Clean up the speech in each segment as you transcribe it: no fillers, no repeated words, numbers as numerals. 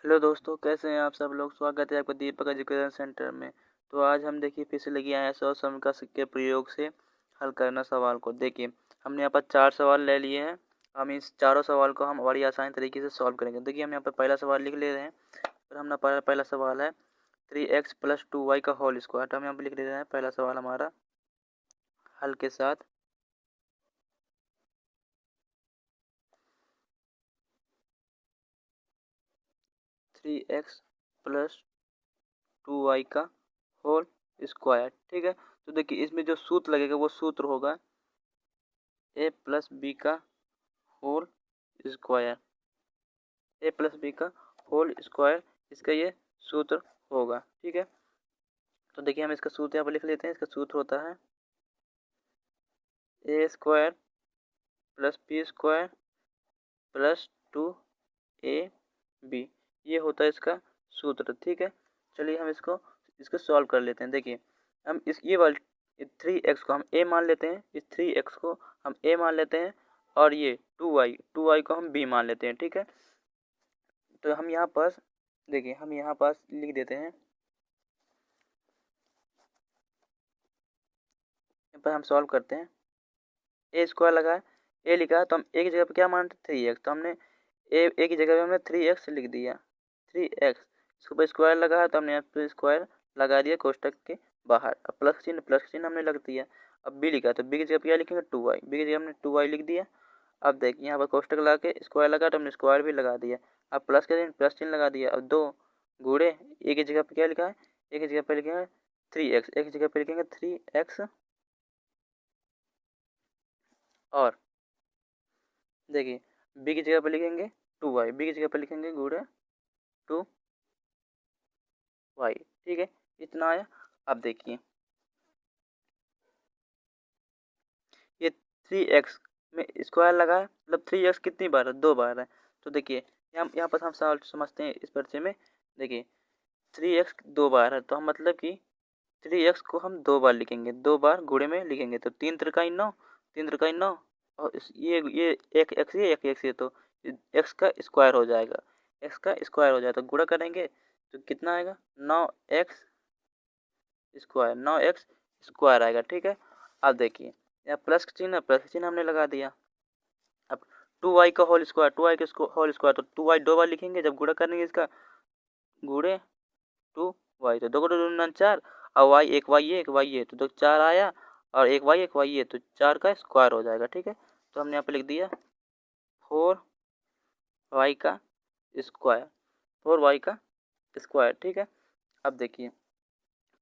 Hello दोस्तों, कैसे हैं आप सब लोग। स्वागत है आपका दीपक एजुकेशन सेंटर में। तो आज हम देखिए फिर से लेके आए हैं 100 समीकरण के प्रयोग से हल करना सवाल को। देखिए हमने यहाँ पर 4 सवाल ले लिए हैं। हम इस चारों सवाल को हम बड़ी आसान तरीके से सॉल्व करेंगे। देखिए हम यहाँ पर पहला सवाल लिख ले रहे हैं। और हमारा पहला सवाल है 3x + 2y का होल स्क्वायर। तो हम यहाँ पर लिख ले रहे हैं पहला सवाल हमारा हल के साथ। थ्री एक्स प्लस 2y का होल स्क्वायर, ठीक है। तो देखिए इसमें जो सूत्र लगेगा वो सूत्र होगा a + b का होल स्क्वायर। ए प्लस बी का होल स्क्वायर इसका ये सूत्र होगा, ठीक है। तो देखिए हम इसका सूत्र यहाँ पर लिख लेते हैं। इसका सूत्र होता है a square plus b square plus 2 ab। ये होता है इसका सूत्र, ठीक है। चलिए हम इसको सॉल्व कर लेते हैं। देखिए हम इस ये वाले 3x को हम a मान लेते हैं, इस 3x को हम a मान लेते हैं और ये 2y को हम b मान लेते हैं, ठीक है। तो हम यहाँ पर देखिए हम यहाँ पास लिख देते हैं। यहाँ पर हम सॉल्व करते हैं। ए स्क्वायर लगा है, ए लिखा है तो हम ए की जगह पे क्या मानते 3x। तो हमने ए की जगह पे हमने 3x लिख दिया। 3x इसके ऊपर स्क्वायर लगा है तो हमने यहाँ पे स्क्वायर लगा दिया कोष्टक के बाहर। अब प्लस का चिन्ह हमने लग दिया। अब बी लिखा है तो बी की जगह पे क्या लिखेंगे 2y। बी की जगह हमने 2y लिख दिया। अब देखिए यहाँ पर कोष्टक लगा के स्क्वायर लगा तो हमने स्क्वायर भी लगा दिया। अब प्लस चिन्ह लगा दिया। अब 2 गुणे ए की जगह पे क्या लिखा है, ए की जगह पे लिखेंगे 3x, ए की जगह पे लिखेंगे 3x और देखिए बी की जगह पर लिखेंगे 2y, बी की जगह पर लिखेंगे गुणे 2y, ठीक है। इतना आया। अब देखिए ये 3x में स्क्वायर लगा है, मतलब 3x कितनी बार है, 2 बार है। तो देखिए यहाँ पर हम सवाल समझते हैं इस परिचय में। देखिए 3x 2 बार है तो हम मतलब कि 3x को हम 2 बार लिखेंगे, 2 बार गुणे में लिखेंगे तो 3 त्रिकाई 9, 3 त्रिकाई 9 और ये एक x ये तो x का स्क्वायर हो जाएगा, x का स्क्वायर हो जाएगा तो गुणा करेंगे तो कितना आएगा 9x स्क्वायर आएगा, ठीक है। अब देखिए यहाँ प्लस का चिन्ह हमने लगा दिया। अब 2y का होल स्क्वायर, 2y का होल स्क्वायर तो 2y 2 बार लिखेंगे जब गुणा करेंगे इसका गुणे 2y तो 2 को 2 4 और y एक y है तो 2 4 आया और एक y है तो 4 का स्क्वायर हो जाएगा, ठीक है। तो हमने यहाँ पे लिख दिया 4y का स्क्वायर, 4y का स्क्वायर, ठीक है। अब देखिए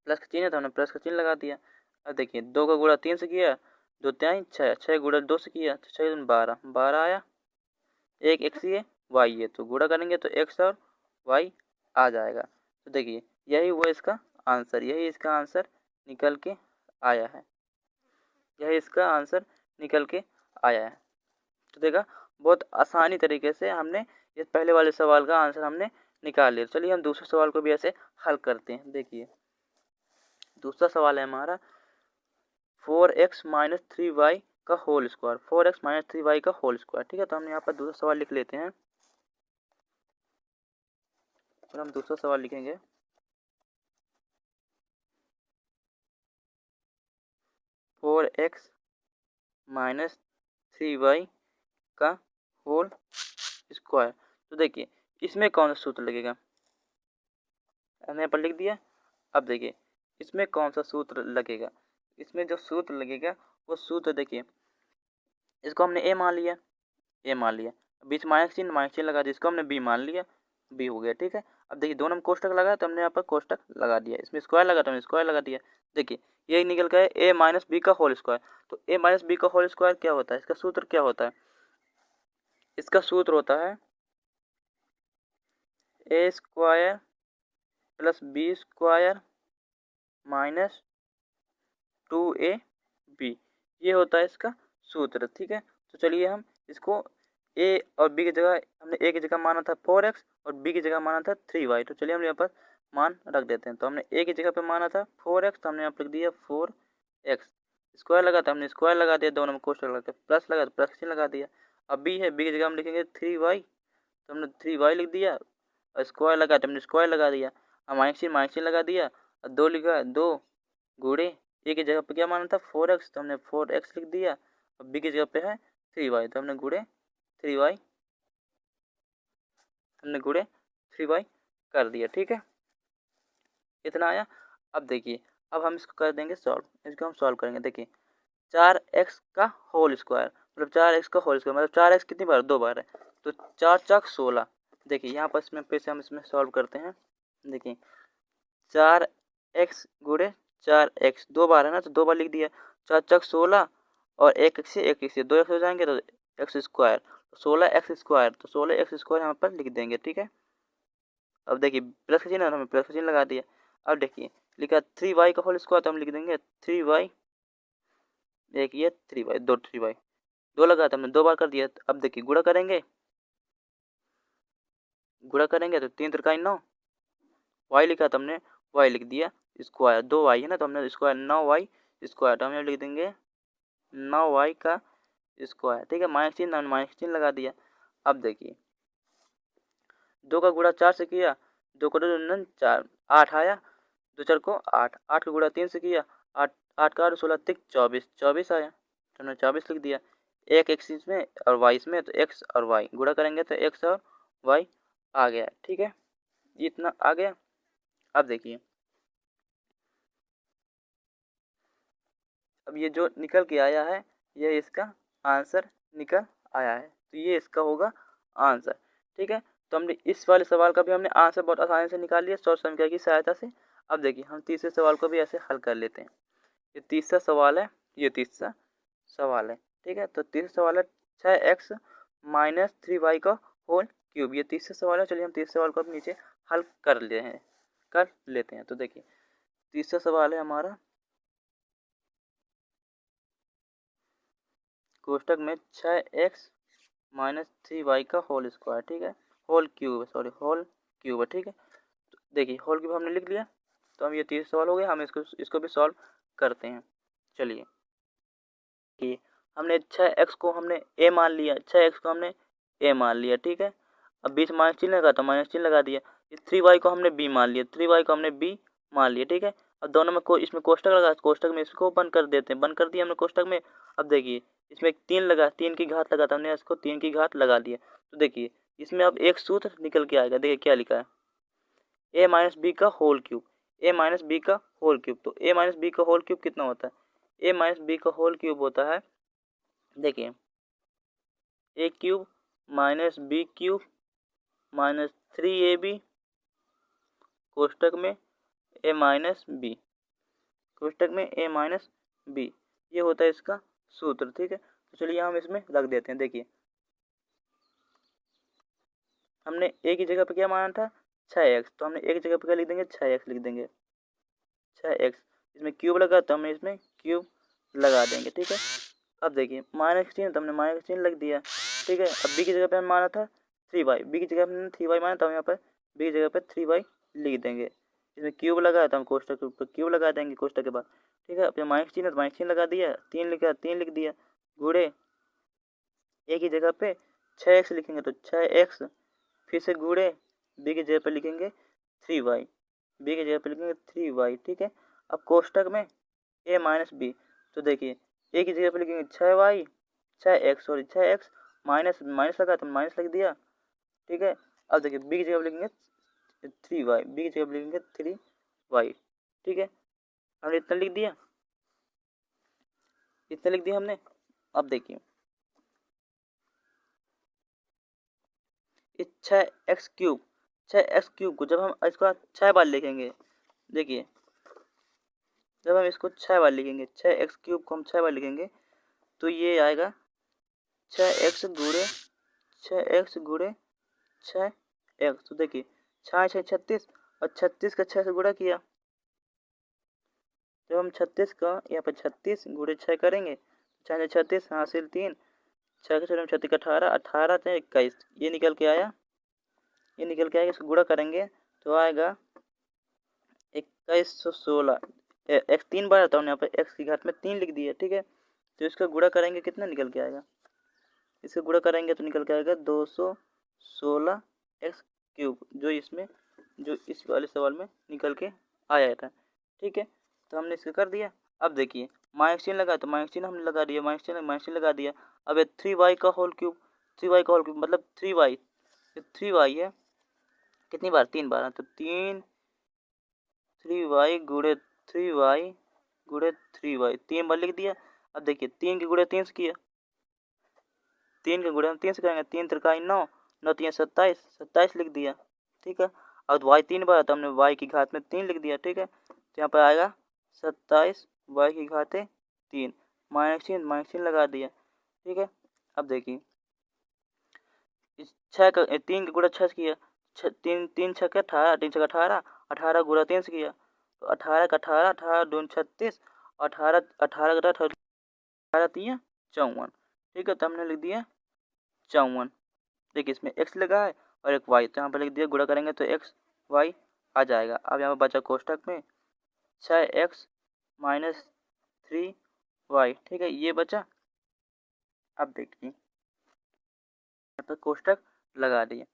प्लस का चिन्ह है तो हमने प्लस का चिन्ह लगा दिया। अब देखिए 2 का गुणा 3 से किया 2 3 6, 6 गुणा 2 से किया तो 6 12, 12 आया। एक x है y है तो गुणा करेंगे तो x और y आ जाएगा। तो देखिए यही वो इसका आंसर, यही इसका आंसर निकल के आया है, यही इसका आंसर निकल के आया है। तो देखा बहुत आसानी तरीके से हमने इस पहले वाले सवाल का आंसर हमने निकाल लिया। चलिए हम दूसरे सवाल को भी ऐसे हल करते हैं। देखिए दूसरा सवाल है हमारा 4x - 3y का होल स्क्वायर, 4x - 3y का होल स्क्वायर, ठीक है। तो हम यहाँ पर दूसरा सवाल लिख लेते हैं और हम दूसरा सवाल लिखेंगे 4x - 3y का होल स्क्वायर। तो देखिए इसमें कौन सा सूत्र लगेगा, हमने यहाँ पर लिख दिया। अब देखिए इसमें कौन सा सूत्र लगेगा, इसमें जो सूत्र लगेगा वो सूत्र देखिए इसको हमने ए मान लिया, ए मान लिया, बीच माइनस चिन्ह लगा दिया, इसको हमने बी मान लिया, बी हो गया, ठीक है। अब देखिए दोनों में कोष्टक लगा तो हमने यहाँ पर कोष्टक लगा दिया, इसमें स्क्वायर लगा तो हमने स्क्वायर लगा दिया। देखिए यही निकल गया ए माइनस बी का होल स्क्वायर। तो ए माइनस बी का होल स्क्वायर क्या होता है, इसका सूत्र क्या होता है, इसका सूत्र होता है a square plus b square minus 2ab, ये होता है इसका सूत्र, ठीक है। तो चलिए हम इसको ए और बी की जगह हमने ए की जगह माना था 4x और बी की जगह माना था 3y। तो चलिए हम यहाँ पर मान रख देते हैं। तो हमने ए की जगह पे माना था 4x तो हमने यहाँ पर लिख दिया 4x, स्क्वायर लगा था हमने स्क्वायर लगा दिया, दोनों में कोष्टक लगा के प्लस लगा तो प्लस चिन्ह लगा दिया। अब बी है, बी की जगह हम लिखेंगे 3y तो हमने 3y लिख दिया और स्क्वायर लगा तो हमने स्क्वायर लगा दिया। अब माइनस चिन्ह लगा दिया और 2 लिखा, 2 गुणे ए की जगह पे क्या माना था 4x, तो हमने 4x लिख दिया। और बी की जगह पे है 3y, तो हमने गुणे 3y कर दिया। ठीक है, इतना आया। अब देखिए, अब हम इसको कर देंगे सॉल्व। इसको हम सॉल्व करेंगे। देखिए 4x का होल स्क्वायर मतलब 4x का होल स्क्वायर मतलब 4x कितनी बार 2 बार है, तो 4 चौक 16। देखिए यहाँ पर इसमें फिर से हम इसमें सॉल्व करते हैं। देखिए 4x गुणे 4x 2 बार है ना, तो 2 बार लिख दिया। 4 चौक 16 और एक से 2 एक्स हो जाएंगे तो एक्स स्क्वायर, 16x स्क्वायर, तो 16x स्क्वायर यहाँ पर लिख देंगे। ठीक है, अब देखिए प्लस का चिन्ह हमने प्लस का चिन्ह लगा दिया। अब देखिए लिखा 3y का होल स्क्वायर, तो हम लिख देंगे 3y, एक ये 3y, 2 3y, 2 लगा तो हमने 2 बार कर दिया। अब देखिए गुणा करेंगे तो 3 त्रिकाई 9, y लिखा तो हमने y लिख दिया स्क्वायर, 2y है ना तो हमने स्क्वायर 9y स्क्वायर, तो हमने लिख देंगे 9y का स्क्वायर। ठीक है, माइनस चिन्ह लगा दिया। अब देखिए 2 का गुणा 4 से किया, 2 को 2 4 8 आया, 2 4 को 8, 8 का गुणा 3 से किया, 8 8 का 16 तिक 24, 24 आया, तो हमने 24 लिख दिया। एक एक्स इसमें और वाई इसमें, तो एक्स और वाई गुणा करेंगे तो एक्स और वाई आ गया। ठीक है, इतना आ गया। अब देखिए, अब ये जो निकल के आया है ये इसका आंसर निकल आया है, तो ये इसका होगा आंसर। ठीक है, तो हमने इस वाले सवाल का भी हमने आंसर बहुत आसानी से निकाल लिया सॉर्ट संख्या की सहायता से। अब देखिए हम तीसरे सवाल को भी ऐसे हल कर लेते हैं। ये तीसरा सवाल है, ठीक है, तो तीसरा सवाल है 6x माइनस 3y का होल क्यूब, ये तीसरा सवाल है। चलिए हम तीसरे सवाल को अब नीचे हल कर लेते हैं। तो देखिए तीसरा सवाल है हमारा कोष्टक में 6x माइनस 3y का होल स्क्वायर, ठीक है, होल क्यूब है। ठीक है, तो देखिए होल क्यूब हमने लिख लिया, तो हम ये तीसरा सवाल हो गया। हम इसको भी सॉल्व करते हैं। चलिए कि हमने 6x को हमने a मान लिया, 6x को हमने a मान लिया। ठीक है, अब बीच माइनस चिन्ह लगा तो माइनस चिन्ह लगा दिया। 3y को हमने b मान लिया, 3y को हमने b मान लिया। ठीक है, अब दोनों में इसमें कोष्टक लगा, कोष्टक में इसको बंद कर देते हैं, बंद कर दिया हमने कोष्टक में। अब देखिए इसमें 3 लगा, 3 की घात लगा, तो हमने इसको 3 की घात लगा दिया। तो देखिए इसमें अब एक सूत्र निकल के आएगा। देखिए क्या लिखा है, a माइनस बी का होल क्यूब, तो a माइनस बी का होल क्यूब कितना होता है, a माइनस बी का होल क्यूब होता है, देखिए a cube minus b cube minus 3ab कोष्टक में a माइनस बी, ये होता है इसका सूत्र। ठीक है, तो चलिए हम इसमें रख देते हैं। देखिए हमने a की जगह पे क्या माना था 6x, तो हमने a की जगह पे क्या लिख देंगे 6x लिख देंगे, 6x। इसमें क्यूब लगा तो हमने इसमें क्यूब लगा देंगे। ठीक है, अब देखिए माइनस चिन्ह, तो हमने माइनस चिन्ह लग दिया। ठीक है, अब b की जगह पे हम माना था 3y, b की जगह हमने 3y माना, तो हम यहाँ पर b की जगह पे 3y लिख देंगे। इसमें क्यूब लगा तो हम कोष्टक के ऊपर क्यूब लगा देंगे कोष्टक के बाद। ठीक है, अब माइनस चिन्ह तो माइनस चिन्ह लगा दिया, 3 लिखा 3 लिख दिया, गुणे a की जगह पे 6x लिखेंगे तो 6x, फिर से गुणे b की जगह पे लिखेंगे 3y, ठीक है। अब कोष्टक में a माइनस बी, तो देखिए a की जगह पे लिखेंगे 6x माइनस लगा तो माइनस लिख दिया। ठीक है, अब देखिए b की जगह पे लिखेंगे 3y, ठीक है, हमने इतना लिख दिया, हमने। अब देखिए इस 6x क्यूब को जब हम इसको 6 बार लिखेंगे, देखिए जब हम इसको 6 बार लिखेंगे, 6x क्यूब को हम 6 बार लिखेंगे, तो ये आएगा 6x गुणे 6x। तो देखिए 6 6 36 और 36 का 6 से गुणा किया, जब हम 36 का यहाँ पर 36 गुणे 6 करेंगे, 6 36 हासिल 3, 6 के 36 18, 18 से 21, ये निकल के आया, इसको गुणा करेंगे तो आएगा 2116। एक्स 3 बार आता हूँ, यहाँ पर एक्स की घात में 3 लिख दिया। ठीक है, तो इसका गुणा करेंगे कितना निकल के आएगा, इसका गुणा करेंगे तो निकल के आएगा 216 एक्स क्यूब, जो इस वाले सवाल में निकल के आया था। ठीक है, तो हमने इसका कर दिया। अब देखिए माइनस चिन्ह लगा तो माइनस चिन्ह हमने लगा दिया, माइनस चिन्ह लगा दिया। अब ये 3y का होल क्यूब, 3y का होल क्यूब मतलब 3y, 3y है कितनी बार, 3 बार, तो 3y गुणे 3y गुणे 3y 3 बार लिख दिया। अब देखिए 3 के गुणे 3 से किया, 3 के गुणे हम 3 से करेंगे, 3 त्रिकाई 9, 9 3 27, 27 लिख दिया। ठीक है, अब y 3 बार तो हमने y की घात में 3 लिख दिया। ठीक है, तो यहाँ पर आएगा 27 y की घात 3, माइनस चिन्ह लगा दिया। ठीक है, अब देखिए इस 6 का 3 के गुणा 6 से किया, 3 6 के 18, 3 6 18, 18 गुणा 3 से किया तो 18 का 18, 18 दूनी 36, 18 18 का 18 3 54। ठीक है, तो हमने लिख दिया 54। देखिए इसमें x लगा है और एक y, तो यहाँ पर लिख दिया, गुणा करेंगे तो x y आ जाएगा। अब यहाँ पर बचा कोष्टक में 6x माइनस 3y। ठीक है, ये बचा। अब देखिए यहाँ पर कोष्टक लगा दिए।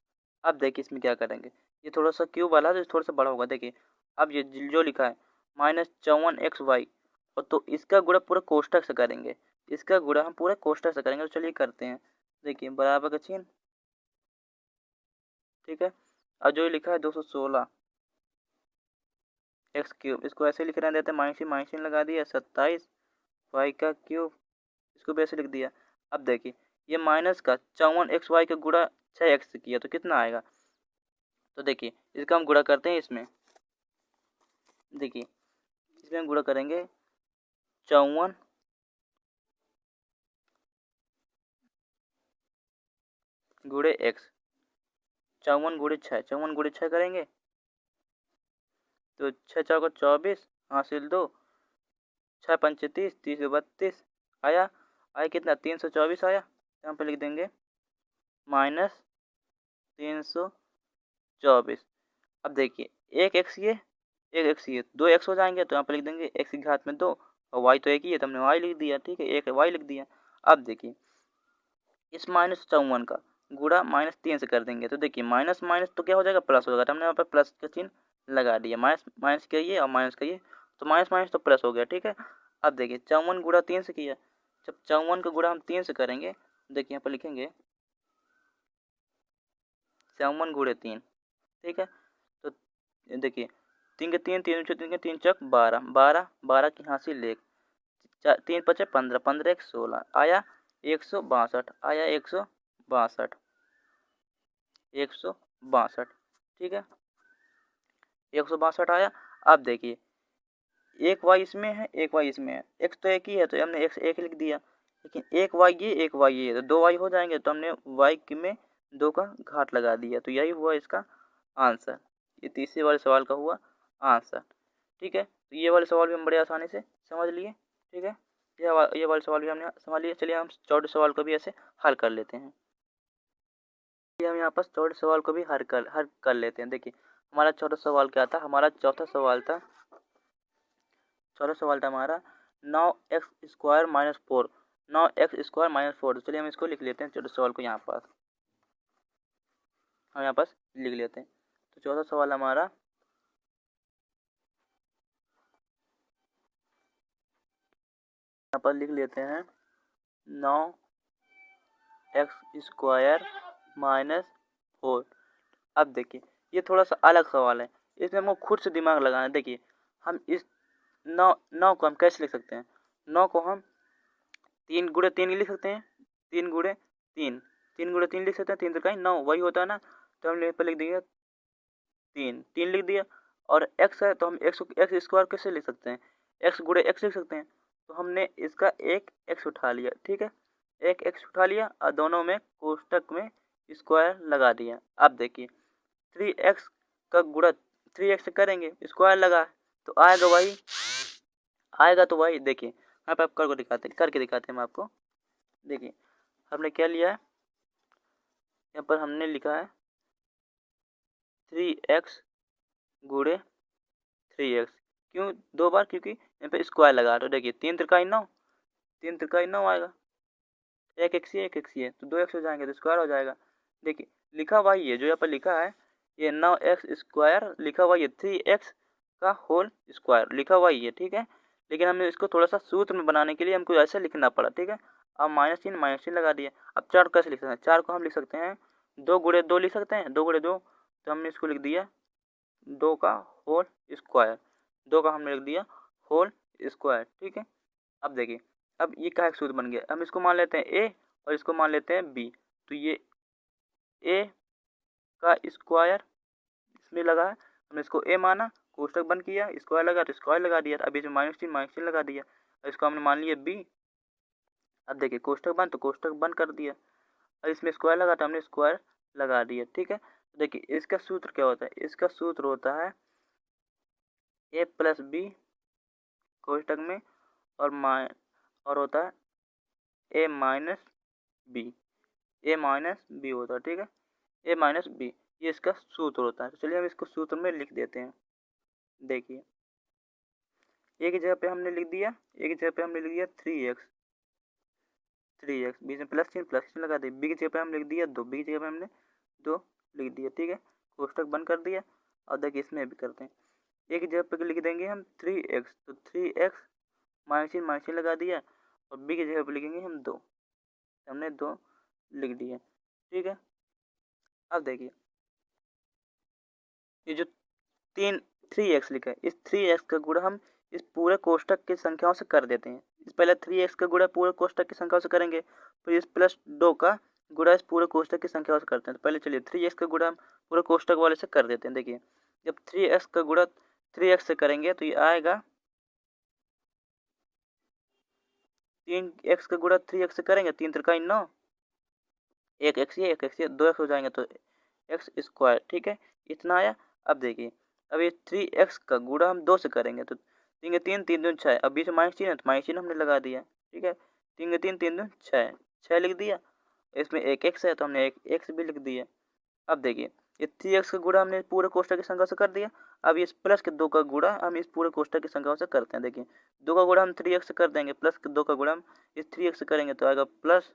अब देखिए इसमें क्या करेंगे, ये थोड़ा सा क्यूब वाला तो थोड़ा सा बड़ा होगा। देखिए अब ये जो लिखा है -54xy, और तो इसका गुणा पूरा कोष्टक से करेंगे, इसका गुणा हम पूरे कोष्टक से करेंगे। तो चलिए करते हैं। देखिए बराबर का चिन्ह। ठीक है, और जो लिखा है 216 एक्स क्यूब, इसको ऐसे लिख रहे देते हैं, माइनस लगा दिया, 27 वाई का क्यूब, इसको भी ऐसे लिख दिया। अब देखिए ये माइनस का 54xy का गुणा 6x से किया तो कितना आएगा, तो देखिए इसका हम गुणा करते हैं इसमें। देखिए इसमें हम गुणा करेंगे 54 गुणे x, 54 गुणे 6, 54 गुणे 6 करेंगे तो 6 4 24, हासिल 2, 6 5 30, 30 32 आया। कितना 324 आया। यहाँ पे लिख देंगे -324। अब देखिए एक एक्स ये, एक एक्स ये, 2 एक्स हो जाएंगे तो यहाँ पे लिख देंगे x की घात में 2, और y तो एक ही है तो हमने y लिख दिया। ठीक है, एक y लिख दिया। अब देखिए इस -54 का गुणा -3 से कर देंगे तो देखिए माइनस माइनस तो क्या हो जाएगा, प्लस हो जाएगा। तो हमने यहाँ पर प्लस का चिन्ह लगा दिया, माइनस माइनस का ये और माइनस का ये, तो माइनस माइनस तो प्लस हो गया। ठीक है, अब देखिए 54 गुणा 3 से किया, जब 54 का गुणा हम 3 से करेंगे, देखिए यहाँ पर लिखेंगे 54 गुणे 3। ठीक है, तो देखिए 3 के 3, 3 के 3 चक 12, 12 12 की हासिल 1, 3 5 15, 15 1 16 आया 162, आया 162, 162। ठीक है, 162 आया। अब देखिए एक वाई इसमें है, एक वाई इसमें है, एक्स तो एक ही है तो हमने एक्स एक लिख दिया, लेकिन एक वाई ये, एक वाई ये, तो 2 वाई हो जाएंगे तो हमने वाई में 2 का घात लगा दिया। तो यही हुआ इसका आंसर। ये तीसरे वाले सवाल का हुआ आंसर। ठीक है, तो ये वाले सवाल भी हम बड़े आसानी से समझ लिए। ठीक है, ये वाले सवाल भी हमने समझ लिए। चलिए हम चौथे सवाल को भी ऐसे हल कर लेते हैं। हम यहाँ पर चौथे सवाल को भी हल कर लेते हैं। देखिए हमारा चौथा सवाल क्या था, हमारा चौथा सवाल था हमारा 9x² - 4, 9x² - 4। तो चलिए हम इसको लिख लेते हैं, चौथे सवाल को यहाँ पर हम यहाँ पर लिख लेते हैं। तो चौथा सवाल हमारा यहाँ पर लिख लेते हैं 9x² - 4। अब देखिए ये थोड़ा सा अलग सवाल है, इसमें हमको खुद से दिमाग लगाना है। देखिए हम इस 9 को हम कैसे लिख सकते हैं, 9 को हम 3 गुणे 3 लिख सकते हैं, 3 गुणे 3, 3 गुणे 3 लिख सकते हैं, 3 त्रिकाई 9 वही होता है ना। तो हमने यहाँ पर लिख दिया 3, 3 लिख दिया। और x है तो हम x² कैसे लिख सकते हैं, x गुणे x लिख सकते हैं। तो हमने इसका एक x उठा लिया। ठीक है, एक x उठा लिया और दोनों में कोष्टक में स्क्वायर लगा दिया। अब देखिए 3x का गुणा 3x से करेंगे, स्क्वायर लगा तो आएगा वही, तो वही। देखिए यहाँ पे आप करके दिखाते हैं हम आपको। देखिए हमने क्या लिया है, यहाँ पर हमने लिखा है 3x गुणे 3x। क्यों 2 बार, क्योंकि यहाँ पे स्क्वायर लगा। तो देखिए 3 त्रिकाई 9, 3 त्रिकाई 9 आएगा, एक x ये, एक x ये, तो 2x हो जाएंगे तो स्क्वायर हो जाएगा। देखिए लिखा वही है जो यहाँ पर लिखा है, ये 9x² लिखा हुआ, ये 3x का होल स्क्वायर लिखा हुआ ये, ठीक है। लेकिन हमें इसको थोड़ा सा सूत्र में बनाने के लिए हमको ऐसे लिखना पड़ा, ठीक है। अब माइनस चिन्ह लगा दिया। अब 4 कैसे लिख सकते हैं? 4 को हम लिख सकते हैं 2 गुणे 2 लिख सकते हैं, 2 गुणे 2, तो हमने इसको लिख दिया 2 का होल स्क्वायर, 2 का हमने लिख दिया होल स्क्वायर, ठीक है। अब देखिए, अब ये का एक सूत्र बन गया। हम इसको मान लेते हैं ए और इसको मान लेते हैं बी, तो ये ए का स्क्वायर इसमें लगा है, हमने इसको ए माना, कोष्टक बंद किया, स्क्वायर लगा तो स्क्वायर लगा दिया, अब इसमें माइनस चिन्ह लगा दिया, इसको हमने मान लिया बी। अब देखिए कोष्टक बंद तो कोष्टक बंद कर दिया, और इसमें स्क्वायर लगा तो हमने स्क्वायर लगा दिया, ठीक है। देखिए इसका सूत्र क्या होता है? इसका सूत्र होता है ए प्लस बी कोष्टक में और होता है ए माइनस बी, ए माइनस बी होता है, ठीक है, ए माइनस बी, ये इसका सूत्र होता है। तो चलिए हम इसको सूत्र में लिख देते हैं। देखिए ए की जगह पे हमने लिख दिया, ए की जगह पे हमने लिख दिया 3x, बीच में प्लस चिन्ह लगा दिया। बी की जगह पे हम लिख दिया 2, बी की जगह पे हमने 2 लिख दिया, ठीक है, कोष्टक बंद कर दिया। और देखिए इसमें भी करते हैं, ए की जगह पे लिख देंगे हम 3x, तो 3x माइनस चिन्ह लगा दिया, और बी की जगह पे लिखेंगे हम 2, हमने 2 लिख दिया, ठीक है। अब देखिए ये जो 3x लिखा है, इस 3x का गुणा हम इस पूरे कोष्टक की संख्याओं से कर देते हैं। इस पहले 3x का गुणा पूरे कोष्टक की संख्याओं से करेंगे, फिर इस प्लस 2 का गुणा इस पूरे कोष्टक की संख्याओं से करते हैं। तो पहले चलिए 3x का गुणा हम पूरे कोष्टक वाले से कर देते हैं। देखिए जब 3x का गुणा 3x से करेंगे तो ये आएगा 3x का गुणा 3x से करेंगे, 3 त्रिका 9, 1x ये 1x ये 2x हो जाएंगे, तो x स्क्वायर, ठीक है, इतना आया। अब देखिए अब ये 3x का गुणा हम 2 से करेंगे, तो 3 3 3 दूनी 6, अब बीच में माइनस चिन्ह है तो माइनस चिन्ह हमने लगा दिया, ठीक है, 3 3 3 दूनी 6, 6 लिख दिया। इसमें एक x है तो हमने एक x भी लिख दिया। अब देखिए ये 3x का गुणा हमने पूरे कोष्टक की संख्या से कर दिया। अब इस प्लस के 2 का गुणा हम इस पूरे कोष्टक की संख्याओं से करते हैं। देखिए 2 का गुणा हम 3x से कर देंगे, प्लस के 2 का गुणा हम इस 3x से करेंगे, तो आएगा प्लस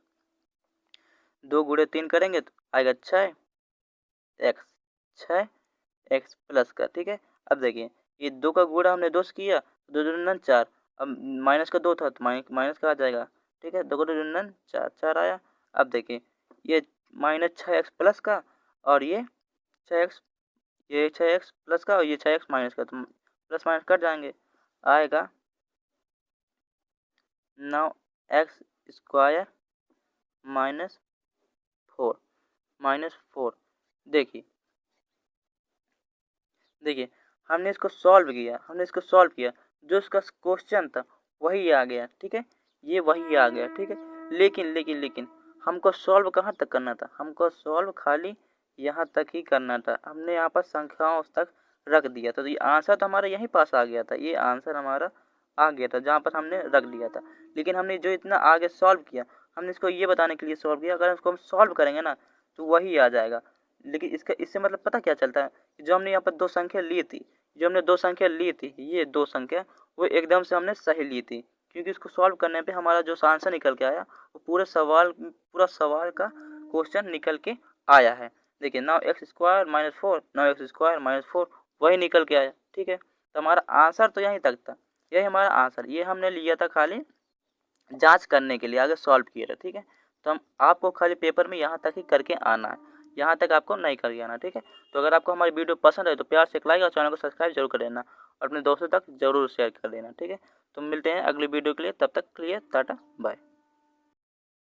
2 गुणे 3 करेंगे तो आएगा 6x, 6x प्लस का, ठीक है। अब देखिए ये 2 का गुणा हमने 2 से किया, 2 2 9 4, अब माइनस का 2 था तो माइनस का आ जाएगा, ठीक है, 2 2 9 4, 4 आया। अब देखिए ये माइनस 6x प्लस का और ये 6x, ये 6x प्लस का और ये 6x माइनस का, तो प्लस माइनस कट जाएंगे, आएगा 9x स्क्वायर माइनस 4। देखिए हमने इसको सॉल्व किया, जो इसका क्वेश्चन था वही आ गया, ठीक है, ये वही आ गया, ठीक है। लेकिन हमको सॉल्व कहाँ तक करना था? हमको सॉल्व खाली यहाँ तक ही करना था। हमने यहाँ पर संख्याओं तक रख दिया था, तो ये आंसर तो हमारा यहीं पास आ गया था, ये आंसर हमारा आ गया था जहाँ पर हमने रख दिया था। लेकिन हमने जो इतना आगे सॉल्व किया, हमने इसको ये बताने के लिए सॉल्व किया, अगर इसको हम सॉल्व करेंगे ना तो वही आ जाएगा। लेकिन इससे मतलब पता क्या चलता है, जो हमने यहाँ पर 2 संख्या ली थी, ये 2 संख्या वो एकदम से हमने सही ली थी, क्योंकि इसको सॉल्व करने पे हमारा जो आंसर निकल के आया वो पूरा सवाल का क्वेश्चन निकल के आया है। देखिए 9x² - 4 वही निकल के आया, ठीक है। तो हमारा आंसर तो यहीं तक था, यही हमारा आंसर, ये हमने लिया था खाली जांच करने के लिए, आगे सॉल्व किया था, ठीक है। तो हम आपको खाली पेपर में यहाँ तक ही करके आना है, यहाँ तक आपको नहीं करके आना, ठीक है। तो अगर आपको हमारी वीडियो पसंद है तो प्यार से एक लाइक और चैनल को सब्सक्राइब जरूर कर देना, और अपने दोस्तों तक जरूर शेयर कर देना, ठीक है। तो मिलते हैं अगली वीडियो के लिए, तब तक के लिए टाटा बाय।